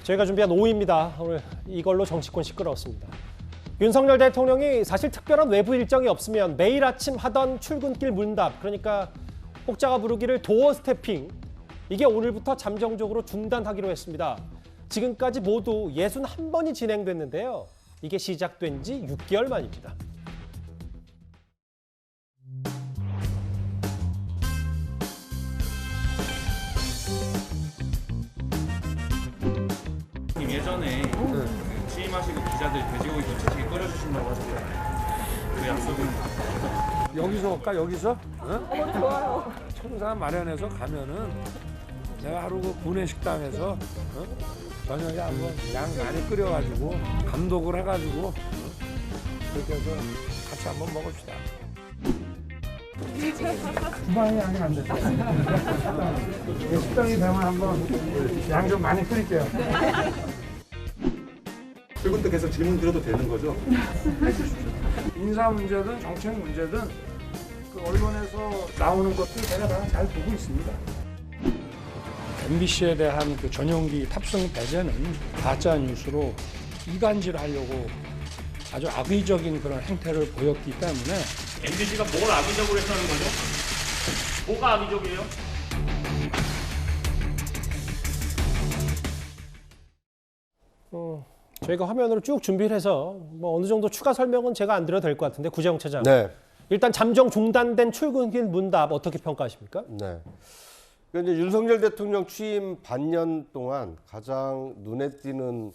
저희가 준비한 5위입니다. 오늘 이걸로 정치권 시끄러웠습니다. 윤석열 대통령이 사실 특별한 외부 일정이 없으면 매일 아침 하던 출근길 문답, 그러니까 혹자가 부르기를 도어 스태핑, 이게 오늘부터 잠정적으로 중단하기로 했습니다. 지금까지 모두 61번이 진행됐는데요. 이게 시작된 지 6개월 만입니다. 예전에 취임하시고 기자들 돼지고기 부채찌개 끓여주신다고 하셨잖아요. 그 약속은 여기서 올까? 여기서? 응? 좋아요. 청사 마련해서 가면은 내가 하루 그 구내 식당에서 저녁에 한번 양 많이 끓여가지고 감독을 해가지고 그렇게 해서 같이 한번 먹읍시다. 주방이 아직 안 됐어요. 식당이 되면 한번 양 좀 많이 끓일게요. 출근 때 계속 질문 드려도 되는 거죠? 인사 문제든 정책 문제든 그 언론에서 나오는 것들 제가 다 잘 보고 있습니다. MBC에 대한 그 전용기 탑승 배제는 가짜 뉴스로 이간질하려고 아주 악의적인 그런 행태를 보였기 때문에 MBC가 뭘 악의적으로 했다는 거죠? 뭐가 악의적이에요? 저희가 화면으로 쭉 준비를 해서 뭐 어느 정도 추가 설명은 제가 안 드려도 될 것 같은데, 구재영 차장. 네. 일단 잠정 중단된 출근길 문답 어떻게 평가하십니까? 네. 그러니까 이제 윤석열 대통령 취임 반년 동안 가장 눈에 띄는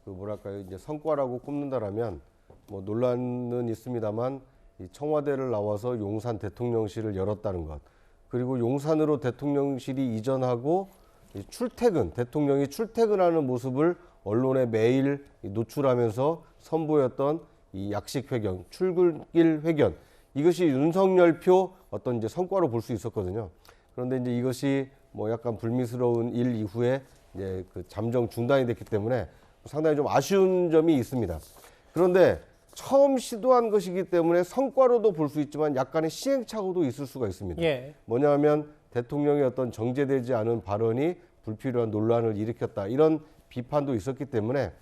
그 뭐랄까요, 이제 성과라고 꼽는다라면 뭐 논란은 있습니다만 이 청와대를 나와서 용산 대통령실을 열었다는 것, 그리고 용산으로 대통령실이 이전하고 이 출퇴근, 대통령이 출퇴근하는 모습을 언론에 매일 노출하면서 선보였던 이 약식 회견, 출근길 회견, 이것이 윤석열표 어떤 이제 성과로 볼 수 있었거든요. 그런데 이제 이것이 뭐 약간 불미스러운 일 이후에 이제 그 잠정 중단이 됐기 때문에 상당히 좀 아쉬운 점이 있습니다. 그런데 처음 시도한 것이기 때문에 성과로도 볼 수 있지만 약간의 시행착오도 있을 수가 있습니다. 예. 뭐냐면 대통령의 어떤 정제되지 않은 발언이 불필요한 논란을 일으켰다, 이런 비판도 있었기 때문에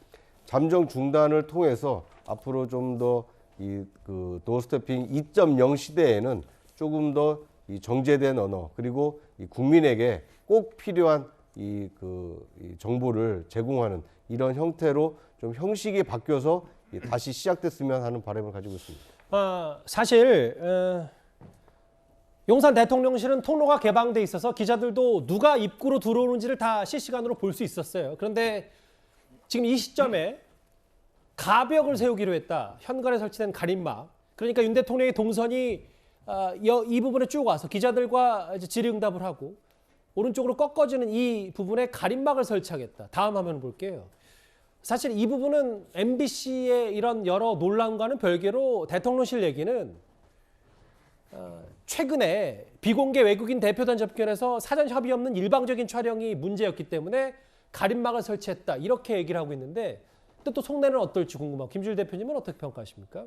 잠정 중단을 통해서 앞으로 좀 더 이 그 도어스태핑 2.0 시대에는 조금 더 이 정제된 언어, 그리고 이 국민에게 꼭 필요한 이 정보를 제공하는 이런 형태로 좀 형식이 바뀌어서 다시 시작됐으면 하는 바람을 가지고 있습니다. 사실 용산 대통령실은 통로가 개방돼 있어서 기자들도 누가 입구로 들어오는지를 다 실시간으로 볼 수 있었어요. 그런데 지금 이 시점에 가벽을 세우기로 했다. 현관에 설치된 가림막. 그러니까 윤 대통령의 동선이 이 부분에 쭉 와서 기자들과 이제 질의응답을 하고 오른쪽으로 꺾어지는 이 부분에 가림막을 설치하겠다. 다음 화면 볼게요. 사실 이 부분은 MBC의 이런 여러 논란과는 별개로 대통령실 얘기는 최근에 비공개 외국인 대표단 접견에서 사전 협의 없는 일방적인 촬영이 문제였기 때문에 가림막을 설치했다, 이렇게 얘기를 하고 있는데, 또 속내는 어떨지 궁금하고, 김주일 대표님은 어떻게 평가하십니까?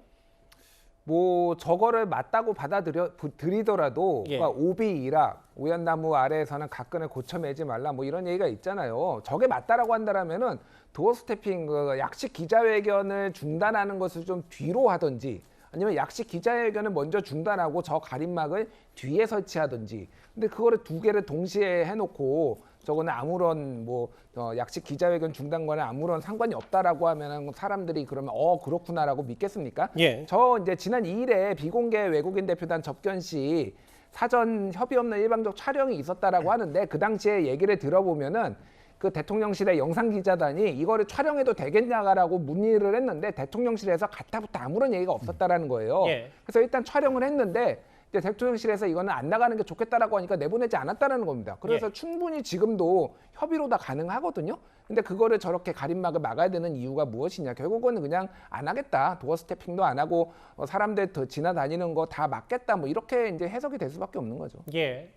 뭐 저거를 맞다고 받아들이더라도 예. 그러니까 오비이락, 오얏나무 아래에서는 각근을 고쳐 매지 말라, 뭐 이런 얘기가 있잖아요. 저게 맞다라고 한다면은 도어 스태핑, 그 약식 기자회견을 중단하는 것을 좀 뒤로 하든지, 아니면 약식 기자회견을 먼저 중단하고 저 가림막을 뒤에 설치하든지. 근데 그거를 두 개를 동시에 해놓고 저거는 아무런 뭐 약식 기자회견 중단과는 아무런 상관이 없다라고 하면은 사람들이 그러면 그렇구나라고 믿겠습니까? 예. 저 이제 지난 2일에 비공개 외국인 대표단 접견 시 사전 협의 없는 일방적 촬영이 있었다라고 하는데, 그 당시에 얘기를 들어보면은 그 대통령실의 영상기자단이 이거를 촬영해도 되겠냐라고 문의를 했는데 대통령실에서 가타부터 아무런 얘기가 없었다라는 거예요. 예. 그래서 일단 촬영을 했는데 이제 대통령실에서 이거는 안 나가는 게 좋겠다라고 하니까 내보내지 않았다라는 겁니다. 그래서 예. 충분히 지금도 협의로 다 가능하거든요. 근데 그거를 저렇게 가림막을 막아야 되는 이유가 무엇이냐? 결국은 그냥 안 하겠다. 도어 스태핑도 안 하고 사람들 더 지나다니는 거 다 막겠다. 뭐 이렇게 이제 해석이 될 수밖에 없는 거죠. 예.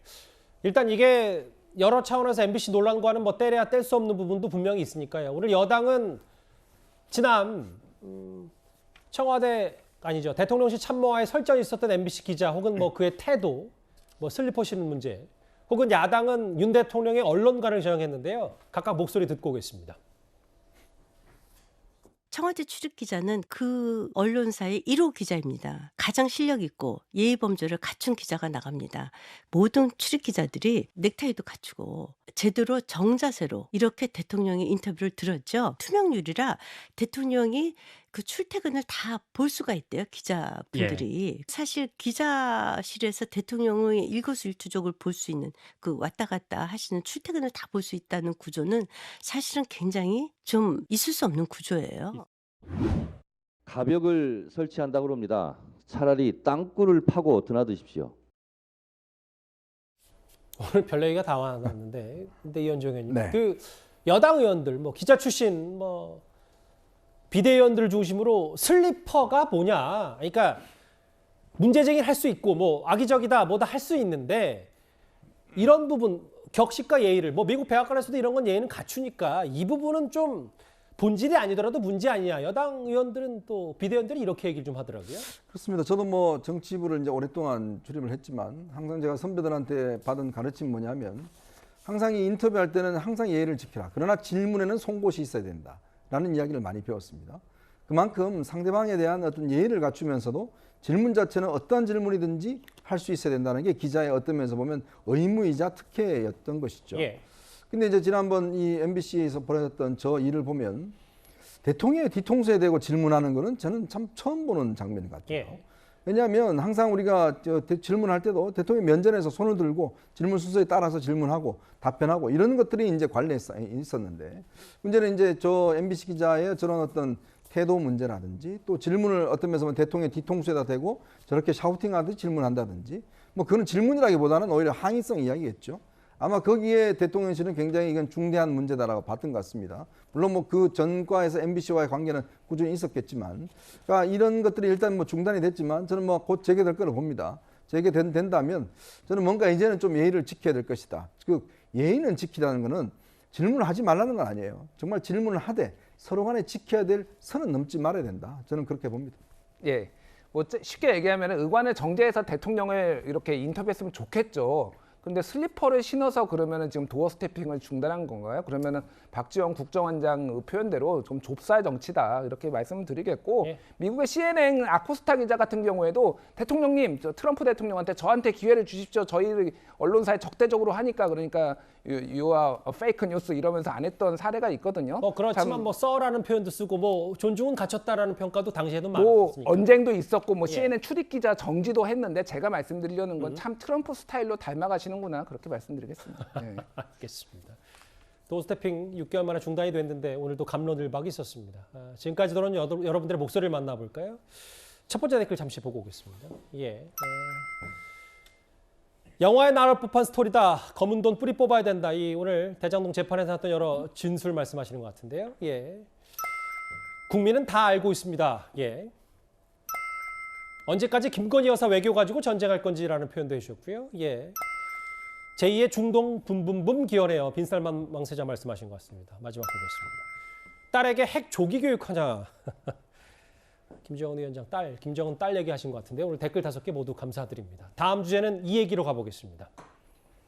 일단 이게 여러 차원에서 MBC 논란과는 뭐 떼려야 뗄 수 없는 부분도 분명히 있으니까요. 오늘 여당은 지난 청와대 아니죠, 대통령실 참모와의 설전이 있었던 MBC 기자 혹은 뭐 그의 태도, 뭐 슬리퍼 신는 문제, 혹은 야당은 윤 대통령의 언론관을 저항했는데요. 각각 목소리 듣고 오겠습니다. 청와대 출입 기자는 그 언론사의 1호 기자입니다. 가장 실력 있고 예의 범절을 갖춘 기자가 나갑니다. 모든 출입 기자들이 넥타이도 갖추고 제대로 정자세로 이렇게 대통령의 인터뷰를 들었죠. 투명률이라 대통령이 그 출퇴근을 다 볼 수가 있대요, 기자분들이. 사실 기자실에서 대통령의 일거수일투족을 볼 수 있는 그 왔다 갔다 하시는 출퇴근을 다 볼 수 있다는 구조는 사실은 굉장히 좀 있을 수 없는 구조예요. 가벽을 설치한다고 합니다. 차라리 땅굴을 파고 드나드십시오. 오늘 별 얘기가 다 많았는데, 근데 이현정 의원님, 네. 그 여당 의원들, 뭐 기자 출신, 뭐 비대위원들을 중심으로 슬리퍼가 뭐냐, 그러니까 문제 제기를 할 수 있고, 뭐 악의적이다, 뭐다 할 수 있는데 이런 부분 격식과 예의를, 뭐 미국 백악관에서도 이런 건 예의는 갖추니까 이 부분은 좀 본질이 아니더라도 문제 아니냐. 여당 의원들은 또 비대위원들이 이렇게 얘기를 좀 하더라고요. 그렇습니다. 저도 뭐 정치부를 이제 오랫동안 출입을 했지만 항상 제가 선배들한테 받은 가르침이 뭐냐면 항상 이 인터뷰할 때는 항상 예의를 지켜라. 그러나 질문에는 송곳이 있어야 된다라는 이야기를 많이 배웠습니다. 그만큼 상대방에 대한 어떤 예의를 갖추면서도 질문 자체는 어떠한 질문이든지 할 수 있어야 된다는 게 기자의 어떤 면에서 보면 의무이자 특혜였던 것이죠. 예. 근데 이제 지난번 이 MBC에서 벌어졌던 저 일을 보면 대통령의 뒤통수에 대고 질문하는 거는 저는 참 처음 보는 장면 같아요. 예. 왜냐하면 항상 우리가 질문할 때도 대통령 면전에서 손을 들고 질문 순서에 따라서 질문하고 답변하고 이런 것들이 이제 관례에 있었는데 문제는 이제 저 MBC 기자의 저런 어떤 태도 문제라든지 또 질문을 어떤 면에서 보면 대통령 뒤통수에다 대고 저렇게 샤우팅하듯이 질문한다든지 뭐 그건 질문이라기보다는 오히려 항의성 이야기겠죠. 아마 거기에 대통령실은 굉장히 이건 중대한 문제다라고 봤던 것 같습니다. 물론 뭐 그 전과에서 MBC와의 관계는 꾸준히 있었겠지만, 그러니까 이런 것들이 일단 뭐 중단이 됐지만 저는 뭐 곧 재개될 거로 봅니다. 재개된다면 저는 뭔가 이제는 좀 예의를 지켜야 될 것이다. 그 예의는 지키라는 거는 질문을 하지 말라는 건 아니에요. 정말 질문을 하되 서로 간에 지켜야 될 선은 넘지 말아야 된다. 저는 그렇게 봅니다. 예. 뭐 쉽게 얘기하면 의관을 정제해서 대통령을 이렇게 인터뷰했으면 좋겠죠. 근데 슬리퍼를 신어서 그러면은 지금 도어 스태핑을 중단한 건가요? 그러면은 박지원 국정원장 표현대로 좀 좁쌀 정치다 이렇게 말씀을 드리겠고 예. 미국의 CNN 아코스타 기자 같은 경우에도 대통령님, 저 트럼프 대통령한테 저한테 기회를 주십시오. 저희 언론사에 적대적으로 하니까 그러니까 you are a fake news 이러면서 안 했던 사례가 있거든요. 그렇지만 참, 뭐 써라는 표현도 쓰고 뭐 존중은 갖췄다라는 평가도 당시에도 뭐 많았으니까. 언쟁도 있었고 뭐 예. CNN 출입 기자 정지도 했는데 제가 말씀드리려는 건 참 트럼프 스타일로 닮아가시는구나 그렇게 말씀드리겠습니다. 예. 알겠습니다. 도스태핑 6개월 만에 중단이 됐는데 오늘도 갑론을박이 있었습니다. 지금까지 들은 여러분들의 목소리를 만나볼까요? 첫 번째 댓글 잠시 보고 오겠습니다. 예. 영화에 나올 법한 스토리다. 검은 돈 뿌리 뽑아야 된다. 이 오늘 대장동 재판에서 나왔던 여러 진술 말씀하시는 것 같은데요. 예. 국민은 다 알고 있습니다. 예. 언제까지 김건희 여사 외교 가지고 전쟁할 건지라는 표현도 해주셨고요. 예. 제2의 중동 붐붐붐 기원해요. 빈살만 왕세자 말씀하신 것 같습니다. 마지막 보겠습니다. 딸에게 핵 조기 교육하냐. 김정은 위원장 딸, 김정은 딸 얘기하신 것 같은데 오늘 댓글 5개 모두 감사드립니다. 다음 주제는 이 얘기로 가보겠습니다.